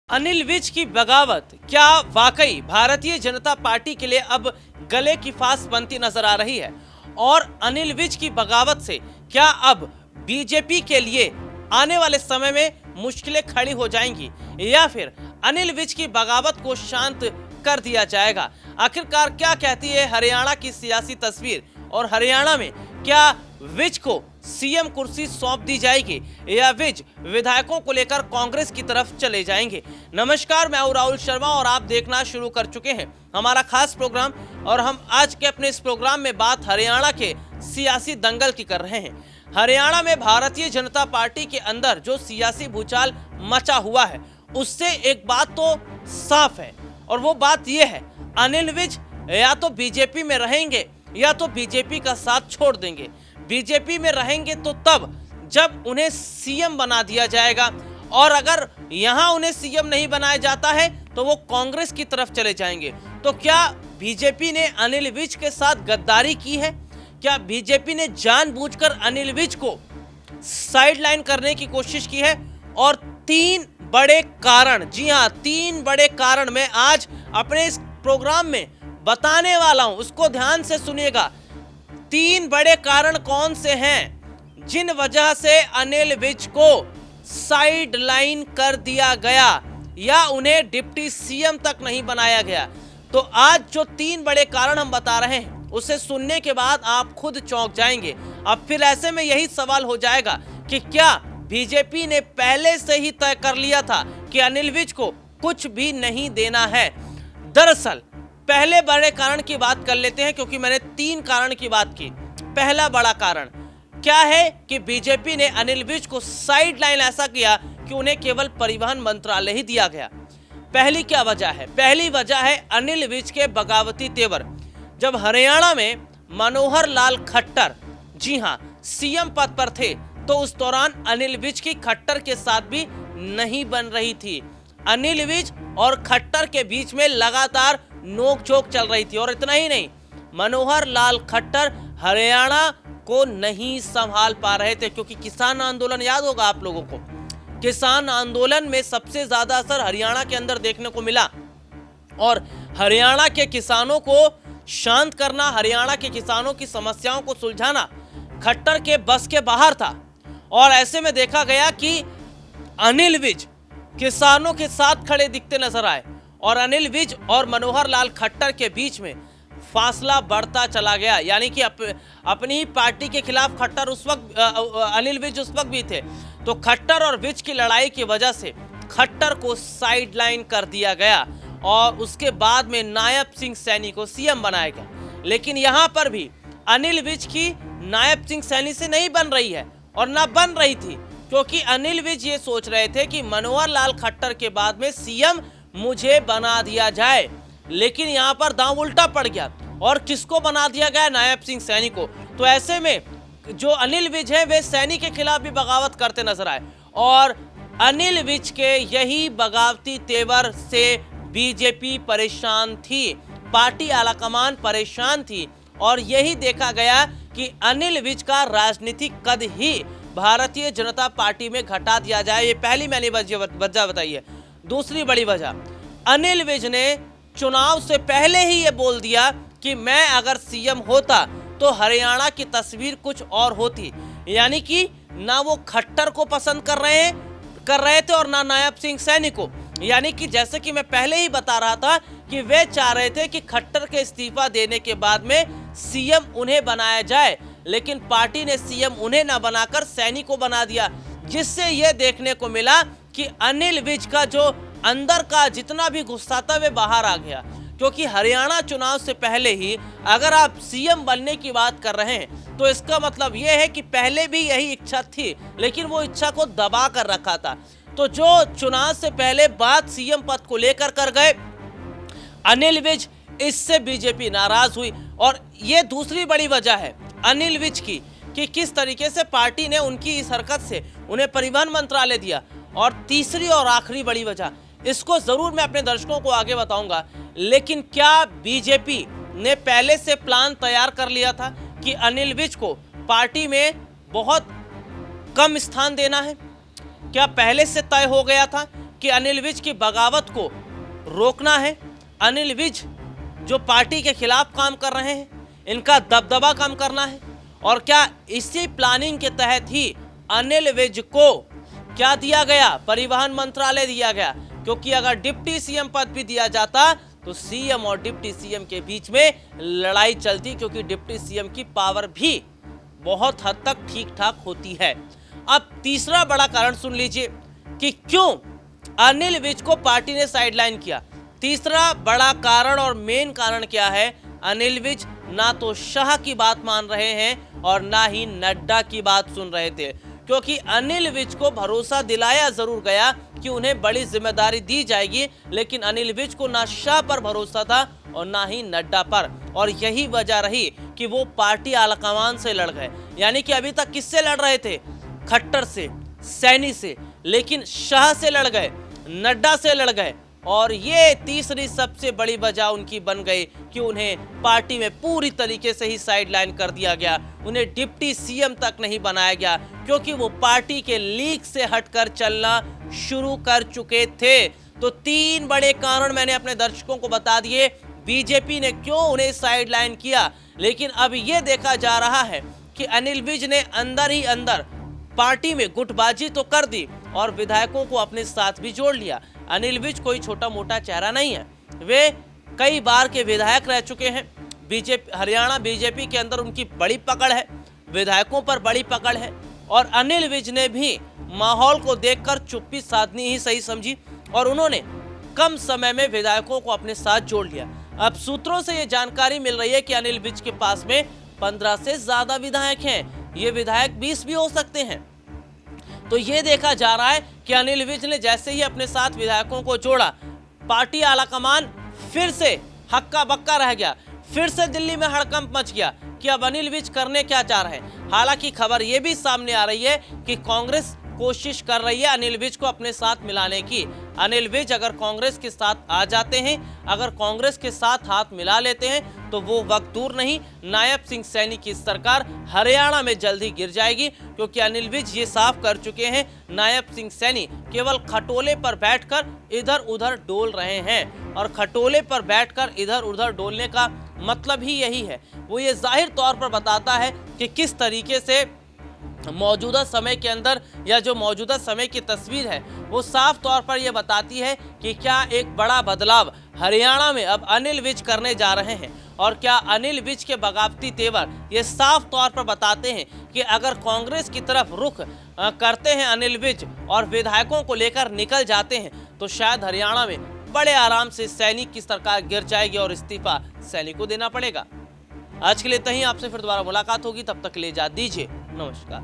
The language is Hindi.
अनिल विज की बगावत क्या वाकई भारतीय जनता पार्टी के लिए अब गले की फांस बनती नजर आ रही है? और अनिल विज की बगावत से क्या अब बीजेपी के लिए आने वाले समय में मुश्किलें खड़ी हो जाएंगी या फिर अनिल विज की बगावत को शांत कर दिया जाएगा? आखिरकार क्या कहती है हरियाणा की सियासी तस्वीर और हरियाणा में क्या विज को सीएम कुर्सी सौंप दी जाएगी या विज विधायकों को लेकर कांग्रेस की तरफ चले जाएंगे? नमस्कार, मैं हूं राहुल शर्मा और आप देखना शुरू कर चुके हैं हमारा खास प्रोग्राम। और हम आज के अपने इस प्रोग्राम में बात हरियाणा के सियासी दंगल की कर रहे हैं। हरियाणा में भारतीय जनता पार्टी के अंदर जो सियासी भूचाल मचा हुआ है उससे एक बात तो साफ है और वो बात ये है, अनिल विज या तो बीजेपी में रहेंगे या तो बीजेपी का साथ छोड़ देंगे। बीजेपी में रहेंगे तो तब जब उन्हें सीएम बना दिया जाएगा और अगर यहां उन्हें सीएम नहीं बनाया जाता है तो वो कांग्रेस की तरफ चले जाएंगे। तो क्या बीजेपी ने अनिल विज के साथ गद्दारी की है? क्या बीजेपी ने जानबूझकर अनिल विज को साइडलाइन करने की कोशिश की है? और तीन बड़े कारण, जी हां, तीन बड़े कारण मैं आज अपने इस प्रोग्राम में बताने वाला हूं, उसको ध्यान से सुनिएगा। तीन बड़े कारण कौन से हैं जिन वजह से अनिल विज को साइडलाइन कर दिया गया या उन्हें डिप्टी सीएम तक नहीं बनाया गया? तो आज जो तीन बड़े कारण हम बता रहे हैं उसे सुनने के बाद आप खुद चौंक जाएंगे। अब फिर ऐसे में यही सवाल हो जाएगा कि क्या बीजेपी ने पहले से ही तय कर लिया था कि अनिल विज को कुछ भी नहीं देना है? दरअसल पहले बड़े कारण की बात कर लेते हैं क्योंकि मैंने तीन कारण की बात की। पहला बड़ा कारण क्या है कि बीजेपी ने अनिल विज को साइडलाइन ऐसा किया कि उन्हें केवल परिवहन मंत्रालय ही दिया गया। पहली क्या वजह है? पहली वजह है अनिल विज के बगावती तेवर। जब हरियाणा में मनोहर लाल खट्टर, जी हां, सीएम पद पर थे तो उस दौरान अनिल विज की खट्टर के साथ भी नहीं बन रही थी। अनिल विज और खट्टर के बीच में लगातार नोकझोंक चल रही थी और इतना ही नहीं, मनोहर लाल खट्टर हरियाणा को नहीं संभाल पा रहे थे क्योंकि किसान आंदोलन याद होगा आप लोगों को। किसान आंदोलन में सबसे ज्यादा असर हरियाणा के अंदर देखने को मिला और हरियाणा के किसानों को शांत करना, हरियाणा के किसानों की समस्याओं को सुलझाना खट्टर के बस के बाहर था। और ऐसे में देखा गया कि अनिल विज किसानों के साथ खड़े दिखते नजर आए और अनिल विज और मनोहर लाल खट्टर के बीच में फासला बढ़ता चला गया। यानी कि अपनी ही पार्टी के खिलाफ खट्टर उस वक्त, अनिल विज उस वक्त भी थे। तो खट्टर और विज की लड़ाई की वजह से खट्टर को साइडलाइन कर दिया गया और उसके बाद में नायब सिंह सैनी को सीएम बनाया गया। लेकिन यहां पर भी अनिल विज की नायब सिंह सैनी से नहीं बन रही है और ना बन रही थी क्योंकि अनिल विज ये सोच रहे थे कि मनोहर लाल खट्टर के बाद में सीएम मुझे बना दिया जाए। लेकिन यहाँ पर दांव उल्टा पड़ गया और किसको बना दिया गया? नायब सिंह सैनी को। तो ऐसे में जो अनिल विज है वे सैनी के खिलाफ भी बगावत करते नजर आए और अनिल विज के यही बगावती तेवर से बीजेपी परेशान थी, पार्टी आलाकमान परेशान थी और यही देखा गया कि अनिल विज का राजनीतिक कद ही भारतीय जनता पार्टी में घटा दिया जाए। ये पहली मैंने वजह बताई है। दूसरी बड़ी वजह, अनिल विज ने चुनाव से पहले ही ये बोल दिया कि मैं अगर सीएम होता तो हरियाणा की तस्वीर कुछ और होती। यानी कि ना वो खट्टर को पसंद कर रहे थे और ना नायब सिंह सैनी को। यानी कि जैसे कि मैं पहले ही बता रहा था कि वे चाह रहे थे कि खट्टर के इस्तीफा देने के बाद में सीएम उन्हें बनाया जाए, लेकिन पार्टी ने सीएम उन्हें ना बनाकर सैनी को बना दिया, जिससे यह देखने को मिला कि अनिल विज का जो अंदर का जितना भी गुस्सा था वे बाहर आ गया। क्योंकि हरियाणा चुनाव से पहले ही अगर आप सीएम बनने की बात कर रहे हैं तो इसका मतलब यह है कि पहले भी यही इच्छा थी, लेकिन वो इच्छा को दबा कर रखा था। तो जो चुनाव से पहले बात सीएम पद को लेकर कर गए अनिल विज, इससे बीजेपी नाराज हुई। और ये दूसरी बड़ी वजह है अनिल विज की कि किस तरीके से पार्टी ने उनकी इस हरकत से उन्हें परिवहन मंत्रालय दिया। और तीसरी और आखिरी बड़ी वजह, इसको जरूर मैं अपने दर्शकों को आगे बताऊंगा, लेकिन क्या बीजेपी ने पहले से प्लान तैयार कर लिया था कि अनिल विज को पार्टी में बहुत कम स्थान देना है? क्या पहले से तय हो गया था कि अनिल विज की बगावत को रोकना है। अनिल विज जो पार्टी के खिलाफ काम कर रहे हैं, इनका दबदबा कम करना है। और क्या इसी प्लानिंग के तहत ही अनिल विज को क्या दिया गया? परिवहन मंत्रालय दिया गया, क्योंकि अगर डिप्टी सीएम पद भी दिया जाता तो सीएम और डिप्टी सीएम के बीच में लड़ाई चलती, क्योंकि डिप्टी सीएम की पावर भी बहुत हद तक ठीक ठाक होती है। अब तीसरा बड़ा कारण सुन लीजिए कि क्यों अनिल विज को पार्टी ने साइडलाइन किया। तीसरा बड़ा कारण और मेन कारण क्या है? अनिल विज ना तो शाह की बात मान रहे हैं और ना ही नड्डा की बात सुन रहे थे, क्योंकि अनिल विज को भरोसा दिलाया जरूर गया कि उन्हें बड़ी जिम्मेदारी दी जाएगी, लेकिन अनिल विज को ना शाह पर भरोसा था और ना ही नड्डा पर। और यही वजह रही कि वो पार्टी आलाकमान से लड़ गए। यानी कि अभी तक किससे लड़ रहे थे? खट्टर से, सैनी से, लेकिन शाह से लड़ गए, नड्डा से लड़ गए। और ये तीसरी सबसे बड़ी वजह उनकी बन गई कि उन्हें पार्टी में पूरी तरीके से ही साइडलाइन कर दिया गया। उन्हें डिप्टी सीएम तक नहीं बनाया गया, क्योंकि वो पार्टी के लीक से हटकर चलना शुरू कर चुके थे। तो तीन बड़े कारण मैंने अपने दर्शकों को बता दिए, बीजेपी ने क्यों उन्हें साइडलाइन किया। लेकिन अब ये देखा जा रहा है कि अनिल विज ने अंदर ही अंदर पार्टी में गुटबाजी तो कर दी और विधायकों को अपने साथ भी जोड़ लिया। अनिल विज कोई छोटा मोटा चेहरा नहीं है, वे कई बार के विधायक रह चुके हैं। हरियाणा बीजेपी के अंदर उनकी बड़ी पकड़ है, विधायकों पर बड़ी पकड़ है। और अनिल विज ने भी माहौल को देखकर चुप्पी साधनी ही सही समझी और उन्होंने कम समय में विधायकों को अपने साथ जोड़ लिया। अब सूत्रों से ये जानकारी मिल रही है कि अनिल विज के पास में 15 से ज्यादा विधायक हैं, ये विधायक 20 भी हो सकते हैं। तो ये देखा जा रहा है कि अनिल विज ने जैसे ही अपने साथ विधायकों को जोड़ा, पार्टी आलाकमान फिर से हक्का बक्का रह गया, फिर से दिल्ली में हड़कंप मच गया कि अब अनिल विज करने क्या चाह रहे हैं। हालांकि खबर यह भी सामने आ रही है कि कांग्रेस कोशिश कर रही है अनिल विज को अपने साथ मिलाने की। अनिल विज अगर कांग्रेस के साथ आ जाते हैं, अगर कांग्रेस के साथ हाथ मिला लेते हैं, तो वो वक्त दूर नहीं, नायब सिंह सैनी की सरकार हरियाणा में जल्दी गिर जाएगी। क्योंकि अनिल विज ये साफ कर चुके हैं, नायब सिंह सैनी केवल खटोले पर बैठकर इधर उधर डोल रहे हैं। और खटोले पर बैठकर इधर उधर डोलने का मतलब ही यही है, वो ये जाहिर तौर पर बताता है कि किस तरीके से मौजूदा समय के अंदर, या जो मौजूदा समय की तस्वीर है वो साफ तौर पर यह बताती है कि क्या एक बड़ा बदलाव हरियाणा में अब अनिल विज करने जा रहे हैं। और क्या अनिल विज के बगावती तेवर ये साफ तौर पर बताते हैं कि अगर कांग्रेस की तरफ रुख करते हैं अनिल विज और विधायकों को लेकर निकल जाते हैं, तो शायद हरियाणा में बड़े आराम से सैनी की सरकार गिर जाएगी और इस्तीफा सैनी को देना पड़ेगा। आज के लिए इतना ही, आपसे फिर दोबारा मुलाकात होगी, तब तक के लिए इजाजत दीजिए, नमस्कार।